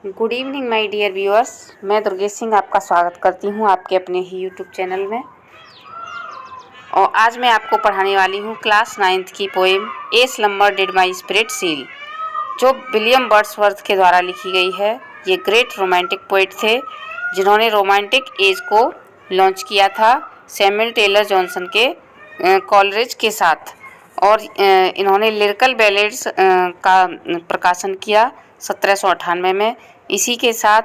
Good evening my dear viewers. मैं दुर्गेश सिंह आपका स्वागत करती हूं आपके अपने ही यूट्यूब चैनल में। और आज मैं आपको पढ़ाने वाली हूं क्लास 9th की poem a slumber did my spirit seal, जो विलियम वर्ड्सवर्थ के द्वारा लिखी गई है। ये ग्रेट रोमांटिक पोइट थे जिन्होंने रोमांटिक एज को लॉन्च किया था सैमुअल टेलर जॉनसन के कॉलरिज के साथ, और इन्होंने लिरिकल बैलेड्स का प्रकाशन किया 1798 में। इसी के साथ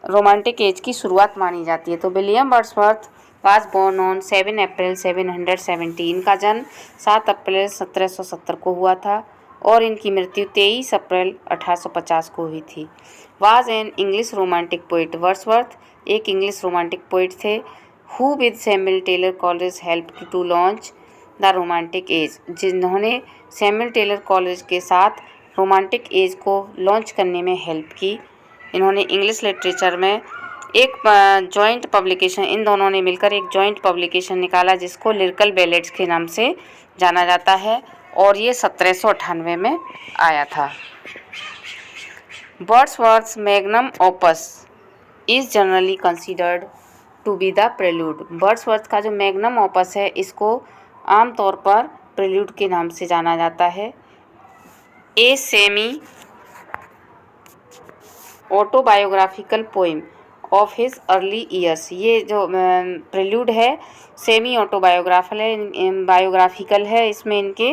रोमांटिक एज की शुरुआत मानी जाती है। तो William Wordsworth was born on 7 April 717। इनका जन्म 7 अप्रैल 1770 को हुआ था और इनकी मृत्यु 23 अप्रैल 1850 को हुई थी। Was an English romantic poet. Wordsworth एक इंग्लिश रोमांटिक पोइट थे who with Samuel Taylor Coleridge help to launch the romantic age, जिन्होंने सैमुअल टेलर कॉलरिज के साथ रोमांटिक एज को लॉन्च करने में हेल्प की। इन्होंने इंग्लिश लिटरेचर में एक जॉइंट पब्लिकेशन, इन दोनों ने मिलकर एक जॉइंट पब्लिकेशन निकाला जिसको लिरिकल बैलेड्स के नाम से जाना जाता है, और ये 1798 में आया था। Wordsworth's magnum opus is generally considered to be the Prelude. Wordsworth का जो मैग्नम ओपस है इसको आमतौर पर प्रेल्यूड के नाम से जाना जाता है। A semi autobiographical poem of his early years. ये जो प्रेल्यूड है सेमी बायोग्राफिकल है। इसमें इनके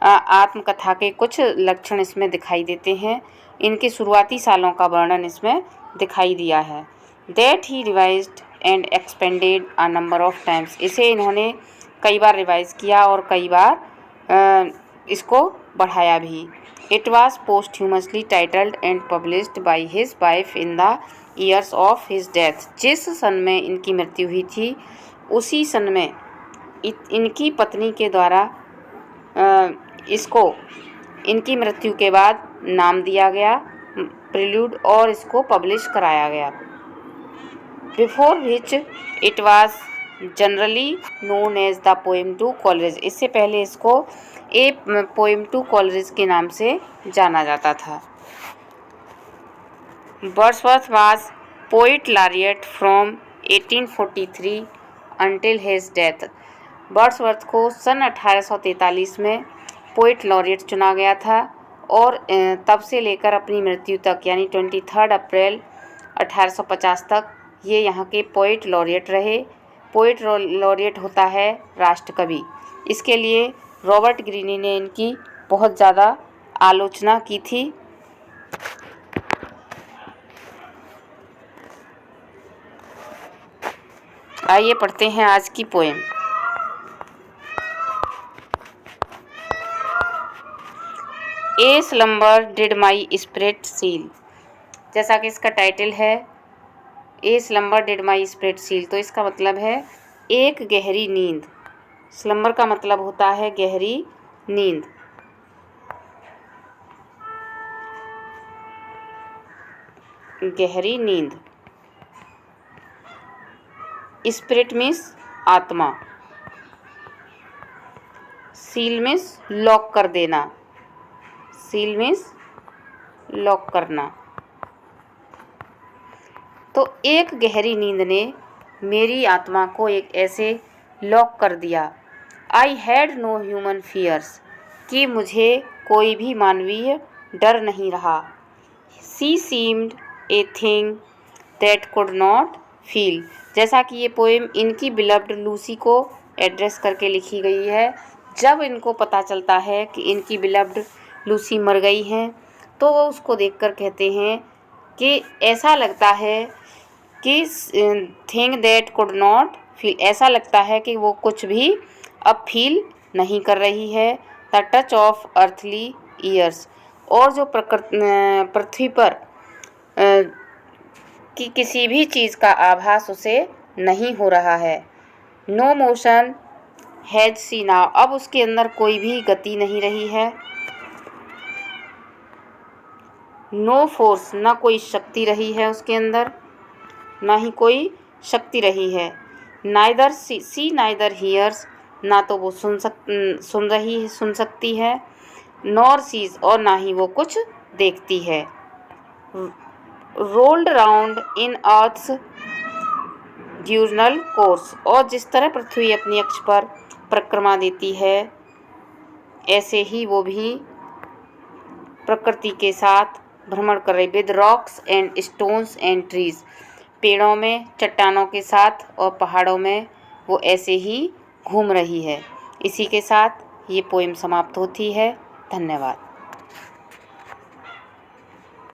आत्मकथा के कुछ लक्षण इसमें दिखाई देते हैं। इनके शुरुआती सालों का वर्णन इसमें दिखाई दिया है। That he revised and expanded a number of times. इसे इन्होंने कई बार रिवाइज किया और कई बार इसको बढ़ाया भी। It was posthumously titled and published by his wife in the years of his death। जिस सन में इनकी मृत्यु हुई थी उसी सन में इनकी पत्नी के द्वारा इसको इनकी मृत्यु के बाद नाम दिया गया प्रिल्यूड और इसको पब्लिश कराया गया। Before which it was generally known as the poem to Coleridge. इससे पहले इसको ए पोएम टू कॉलरिज के नाम से जाना जाता था। Wordsworth was poet laureate from 1843 until his death. Wordsworth को सन 1843 में पोइट लॉरिएट चुना गया था और तब से लेकर अपनी मृत्यु तक यानी 23 अप्रैल 1850 तक ये यहाँ के पोइट लॉरिएट रहे। पोइट लॉरिएट होता है राष्ट्रकवि। इसके लिए रॉबर्ट ग्रीनी ने इनकी बहुत ज़्यादा आलोचना की थी। आइए पढ़ते हैं आज की poem. A slumber did my spirit seal. जैसा कि इसका टाइटल है a slumber did my spirit seal, तो इसका मतलब है एक गहरी नींद। स्लम्बर का मतलब होता है गहरी नींद। गहरी नींद। स्पिरिट मीन्स आत्मा। सील मीन्स लॉक कर देना। सील मीन्स लॉक करना। तो एक गहरी नींद ने मेरी आत्मा को एक ऐसे लॉक कर दिया। I had no human fears, कि मुझे कोई भी मानवीय डर नहीं रहा। She seemed a thing that could not feel. जैसा कि ये पोएम इनकी बिलव्ड लूसी को एड्रेस करके लिखी गई है। जब इनको पता चलता है कि इनकी बिलव्ड लूसी मर गई हैं तो वो उसको देखकर कहते हैं कि ऐसा लगता है कि thing that could not feel, ऐसा लगता है कि वो कुछ भी अब फील नहीं कर रही है। The touch of earthly years, और जो पृथ्वी पर कि किसी भी चीज़ का आभास उसे नहीं हो रहा है। No motion has see now, अब उसके अंदर कोई भी गति नहीं रही है। नो फोर्स, ना कोई शक्ति रही है उसके अंदर, ना ही कोई शक्ति रही है। नाइदर सी नाइदर हियर्स, ना तो वो सुन सकती है। नॉर सीज, और ना ही वो कुछ देखती है। Rolled round in earth's diurnal course. और जिस तरह पृथ्वी अपनी अक्ष पर परिक्रमा देती है, ऐसे ही वो भी प्रकृति के साथ भ्रमण कर रही। With rocks and stones and trees, पेड़ों में, चट्टानों के साथ और पहाड़ों में वो ऐसे ही घूम रही है। इसी के साथ ये पोएम समाप्त होती है। धन्यवाद।